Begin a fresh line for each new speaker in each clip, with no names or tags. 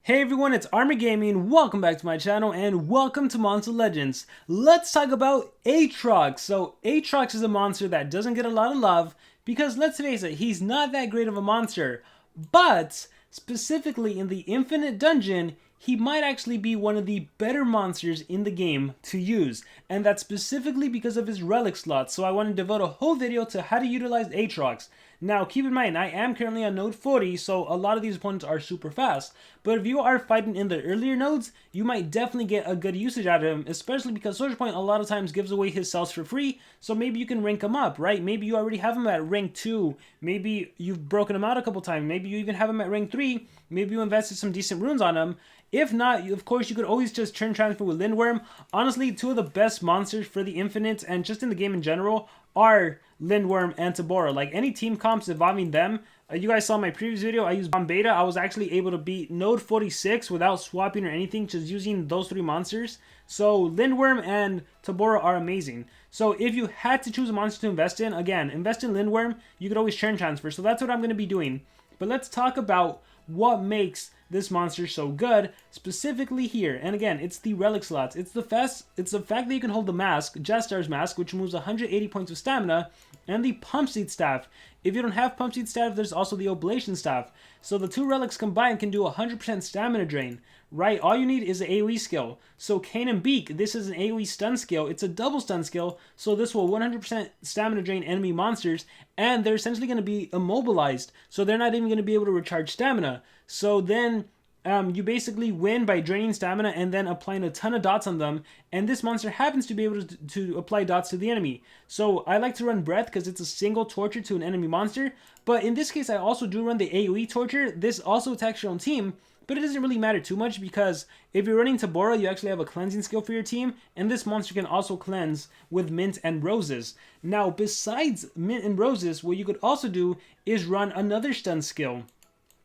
Hey everyone, it's Armor Gaming. Welcome back to my channel and welcome to Monster Legends. Let's talk about Atrox. So Atrox is a monster that doesn't get a lot of love because let's face it, he's not that great of a monster. But specifically in the Infinite Dungeon, he might actually be one of the better monsters in the game to use. And that's specifically because of his relic slots. So I want to devote a whole video to how to utilize Atrox. Now, keep in mind, I am currently on node 40, so a lot of these opponents are super fast. But if you are fighting in the earlier nodes, you might definitely get a good usage out of him, especially because Soldier Point a lot of times gives away his cells for free, so maybe you can rank him up, right? Maybe you already have him at rank 2, maybe you've broken him out a couple times, maybe you even have him at rank 3, maybe you invested some decent runes on him. If not, of course, you could always just turn transfer with Lindworm. Honestly, two of the best monsters for the Infinite and just in the game in general are Lindworm and Tabora. Like any team comps involving them, you guys saw my previous video, I used Bomb Beta. I was actually able to beat node 46 without swapping or anything, just using those three monsters. So Lindworm and Tabora are amazing. So if you had to choose a monster to invest in, again, invest in Lindworm. You could always turn transfer. So that's what I'm going to be doing. But let's talk about what makes this monster so good, specifically here. And again, it's the relic slots. It's the fact that you can hold the mask, Jastar's mask, which removes 180 points of stamina, and the pump seed staff. If you don't have pump seed staff, there's also the oblation staff. So the two relics combined can do 100% stamina drain, right? All you need is an AoE skill. So Cane and Beak, this is an AoE stun skill. It's a double stun skill, so this will 100% stamina drain enemy monsters, and they're essentially going to be immobilized, so they're not even going to be able to recharge stamina. So then you basically win by draining stamina and then applying a ton of dots on them, and this monster happens to be able to apply dots to the enemy. So I like to run Breath because it's a single torture to an enemy monster, but in this case I also do run the AoE torture. This also attacks your own team, but it doesn't really matter too much because if you're running Tabora, you actually have a cleansing skill for your team, and this monster can also cleanse with Mint and Roses. Now, besides Mint and Roses, what you could also do is run another stun skill.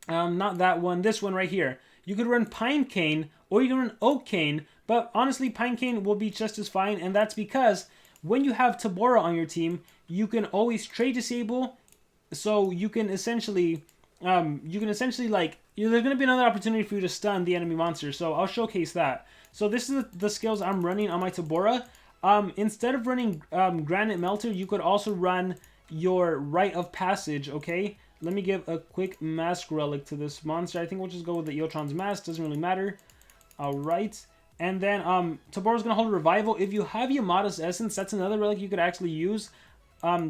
Not that one, this one right here. You could run Pine Cane, or you can run Oak Cane, but honestly, Pine Cane will be just as fine, and that's because when you have Tabora on your team, you can always trade disable, so you can essentially, like, there's going to be another opportunity for you to stun the enemy monster, so I'll showcase that. So this is the skills I'm running on my Tabora. Instead of running Granite Melter, you could also run your Rite of Passage, okay? Let me give a quick mask relic to this monster. I think we'll just go with the Eotron's mask. Doesn't really matter. Alright. And then Tabora's going to hold a revival. If you have Yamada's Essence, that's another relic you could actually use.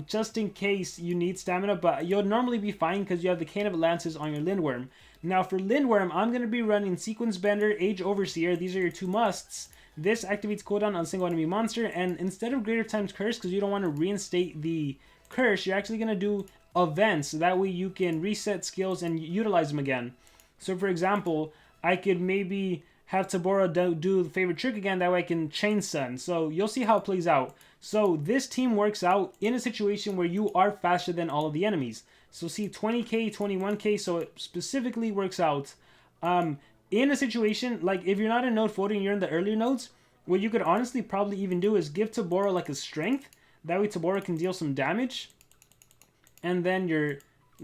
Just in case you need stamina. But you'll normally be fine because you have the Cane of Atlantis on your Lindworm. Now for Lindworm, I'm going to be running Sequence Bender, Age Overseer. These are your two musts. This activates cooldown on single enemy monster. And instead of Greater Times Curse, because you don't want to reinstate the curse, you're actually going to do events. That way you can reset skills and utilize them again. So for example, I could maybe have Tabora do the favorite trick again, that way I can chain stun. So you'll see how it plays out. So this team works out in a situation where you are faster than all of the enemies. So see 20k, 21k, so it specifically works out. In a situation, like if you're not in node 40 and you're in the earlier nodes, what you could honestly probably even do is give Tabora like a strength. That way Tabora can deal some damage. And then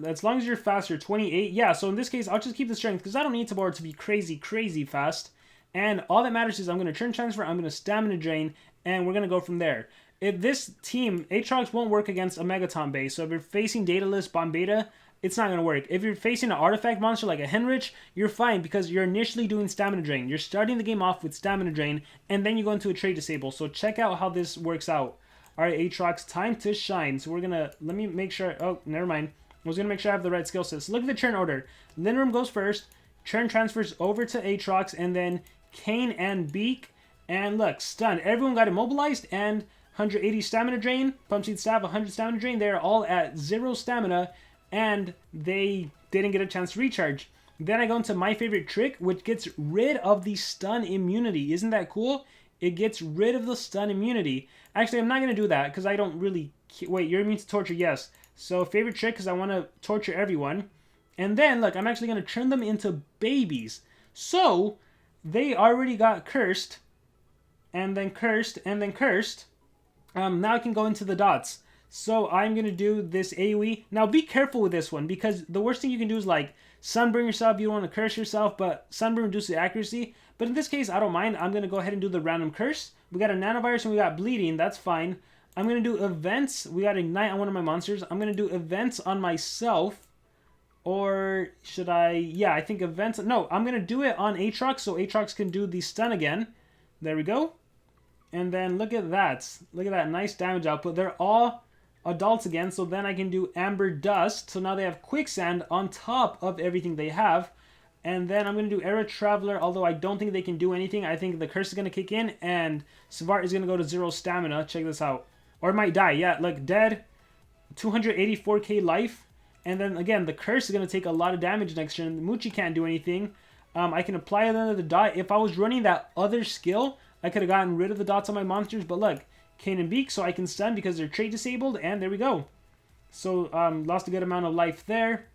as long as you're faster, 28. Yeah, so in this case, I'll just keep the strength because I don't need Tabora to be crazy, crazy fast. And all that matters is I'm going to turn transfer, I'm going to stamina drain, and we're going to go from there. If this team, Atrox won't work against a Megaton base. So if you're facing Daedalus, Bomb Beta, it's not going to work. If you're facing an artifact monster like a Henrich, you're fine because you're initially doing stamina drain. You're starting the game off with stamina drain, and then you go into a trade disable. So check out how this works out. Alright, Atrox, time to shine. So we're going to, let me make sure, oh, never mind. I was going to make sure I have the right skill sets. So look at the turn order. Lindworm goes first, turn transfers over to Atrox, and then Cane and Beak. And look, stun. Everyone got immobilized, and 180 stamina drain. Pump Seed Staff, 100 stamina drain. They're all at 0 stamina, and they didn't get a chance to recharge. Then I go into my favorite trick, which gets rid of the stun immunity. Isn't that cool? It gets rid of the stun immunity. Actually, I'm not going to do that because I don't really... Wait, you're immune to torture? Yes. So, favorite trick because I want to torture everyone. And then, look, I'm actually going to turn them into babies. So, they already got cursed. And then cursed. And then cursed. Now I can go into the dots. So, I'm going to do this AoE. Now, be careful with this one because the worst thing you can do is, like, Sunburn yourself, you don't want to curse yourself, but Sunburn reduces accuracy. But in this case, I don't mind. I'm going to go ahead and do the random curse. We got a nanovirus and we got bleeding. That's fine. I'm going to do events. We got ignite on one of my monsters. I'm going to do events on myself. Or should I? Yeah, I think events. No, I'm going to do it on Atrox so Atrox can do the stun again. There we go. And then look at that. Look at that nice damage output. They're all adults again, so then I can do Amber Dust. So now they have Quicksand on top of everything they have. And then I'm going to do Era Traveler, although I don't think they can do anything. I think the curse is going to kick in, and Svart is going to go to 0 stamina. Check this out. Or it might die. Yeah, look, dead. 284k life. And then, again, the curse is going to take a lot of damage next turn. Muchi can't do anything. I can apply another dot. If I was running that other skill, I could have gotten rid of the dots on my monsters. But look, Cane and Beak, so I can stun because they're trait disabled. And there we go. So, lost a good amount of life there.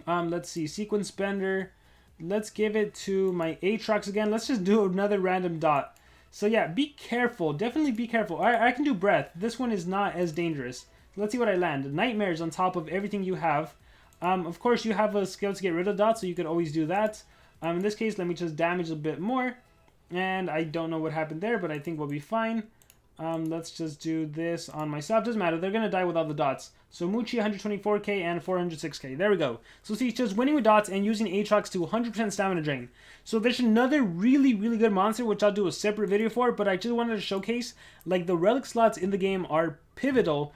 Let's see. Sequence Bender. Let's give it to my Atrox again. Let's just do another random dot. So, yeah, be careful. Definitely be careful. I can do Breath. This one is not as dangerous. Let's see what I land. Nightmares on top of everything you have. Of course, you have a skill to get rid of dots, so you could always do that. In this case, let me just damage a bit more. And I don't know what happened there, but I think we'll be fine. Let's just do this on myself. Doesn't matter. They're going to die without the dots. So Muchi, 124k and 406k. There we go. So see, it's just winning with dots and using Atrox to 100% stamina drain. So there's another really, really good monster, which I'll do a separate video for. But I just wanted to showcase, like, the relic slots in the game are pivotal.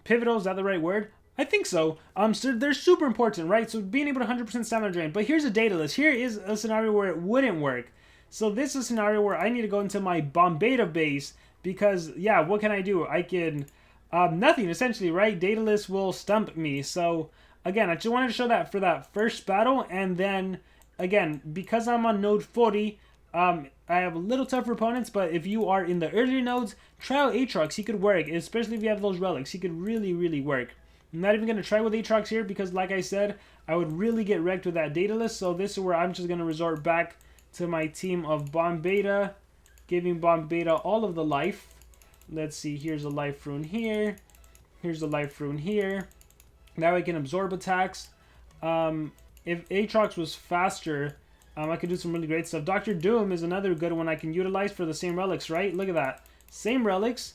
Pivotal, is that the right word? I think so. So they're super important, right? So being able to 100% stamina drain. But here's a data list. Here is a scenario where it wouldn't work. So this is a scenario where I need to go into my Bombeta base because, yeah, what can I do? I can, nothing essentially, right? Data list will stump me. So again, I just wanted to show that for that first battle. And then, again, because I'm on node 40, I have a little tougher opponents, but if you are in the earlier nodes, try out Atrox. He could work, especially if you have those relics. He could really, really work. I'm not even going to try with Atrox here because, like I said, I would really get wrecked with that data list. So this is where I'm just going to resort back to my team of Bombeta, giving Bombeta all of the life. Let's see, here's a life rune here. Here's a life rune here. Now I can absorb attacks. If Atrox was faster, I could do some really great stuff. Dr. Doom is another good one I can utilize for the same relics, right? Look at that. Same relics.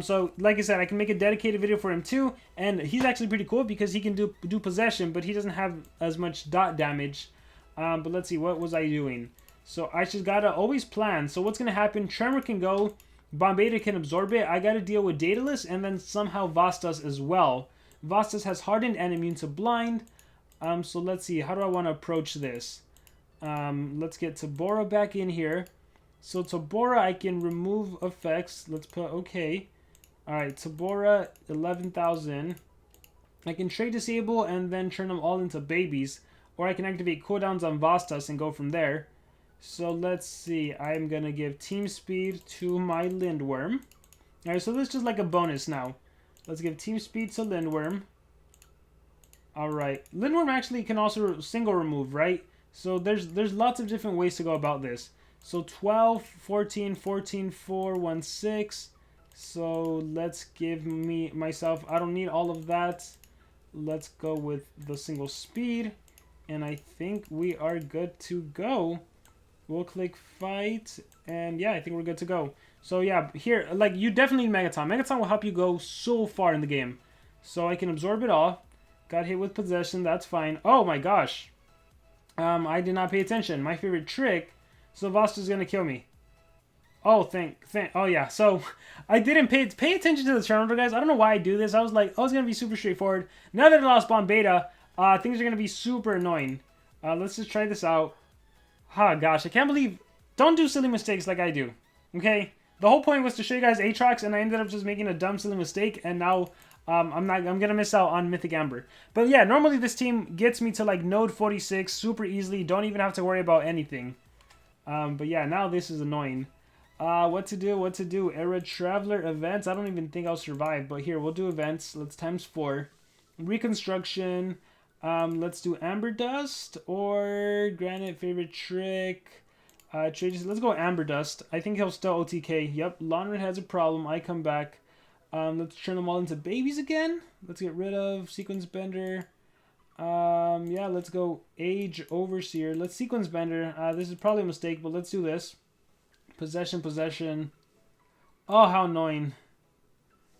So, like I said, I can make a dedicated video for him too. And he's actually pretty cool because he can do possession, but he doesn't have as much dot damage. But let's see, what was I doing? So I just gotta always plan. So what's gonna happen? Tremor can go. Bombeta can absorb it. I gotta deal with Daedalus and then somehow Vastas as well. Vastas has hardened and immune to blind. So let's see. How do I want to approach this? Let's get Tabora back in here. So Tabora, I can remove effects. Let's put okay. Alright, Tabora, 11,000. I can trade disable and then turn them all into babies. Or I can activate cooldowns on Vastas and go from there. So let's see. I'm going to give team speed to my Lindworm. Alright, so this is just like a bonus now. Let's give team speed to Lindworm. Alright. Lindworm actually can also single remove, right? So there's lots of different ways to go about this. So 12, 14, 14, 4, 1, 6. So let's give myself, I don't need all of that. Let's go with the single speed. And I think we are good to go. We'll click fight. And yeah, I think we're good to go. So yeah, here, like, you definitely need Megaton. Megaton will help you go so far in the game. So I can absorb it all. Got hit with possession, that's fine. Oh my gosh. I did not pay attention. My favorite trick. So Vasta's gonna kill me. Oh, oh yeah. So I didn't pay attention to the turnover, guys. I don't know why I do this. I was like, oh, it's gonna be super straightforward. Now that I lost Bombeta, things are gonna be super annoying. Let's just try this out. Ah, gosh, I can't believe. Don't do silly mistakes like I do. Okay. The whole point was to show you guys Atrox, and I ended up just making a dumb, silly mistake, and now I'm gonna miss out on Mythic Amber. But yeah, normally this team gets me to like node 46 super easily. Don't even have to worry about anything. But yeah, now this is annoying. What to do? Era Traveler events. I don't even think I'll survive. But here, we'll do events. Let's times 4. Reconstruction. Let's do Amber Dust or Granite favorite trick. Let's go Amber Dust. I think he'll still OTK. Yep, Lonred has a problem. I come back. Let's turn them all into babies again. Let's get rid of Sequence Bender. Yeah, let's go Age Overseer. Let's Sequence Bender. This is probably a mistake, but let's do this. Possession, Possession. Oh, how annoying.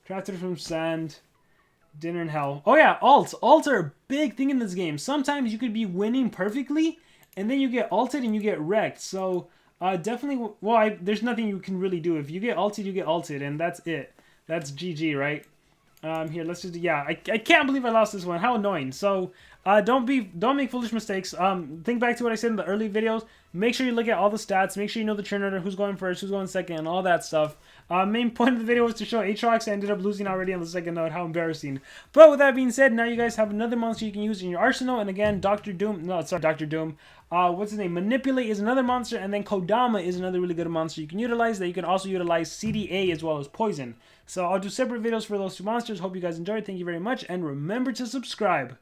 Crafted from Sand. Dinner in Hell. Oh yeah, alts. Alts are a big thing in this game. Sometimes you could be winning perfectly, and then you get alted and you get wrecked. So, definitely, well, there's nothing you can really do. If you get alted, you get alted, and that's it. That's GG, right? Here, let's just, yeah, I can't believe I lost this one. How annoying. So, don't make foolish mistakes. Think back to what I said in the early videos. Make sure you look at all the stats. Make sure you know the turn order, who's going first, who's going second, and all that stuff. Main point of the video was to show Atrox. I ended up losing already on the second note. How embarrassing. But with that being said, now you guys have another monster you can use in your arsenal. And again, Dr. Doom, no, sorry, Dr. Doom. What's his name? Manipulate is another monster, and then Kodama is another really good monster you can utilize. That you can also utilize CDA as well as Poison. So I'll do separate videos for those two monsters. Hope you guys enjoyed. Thank you very much, and remember to subscribe.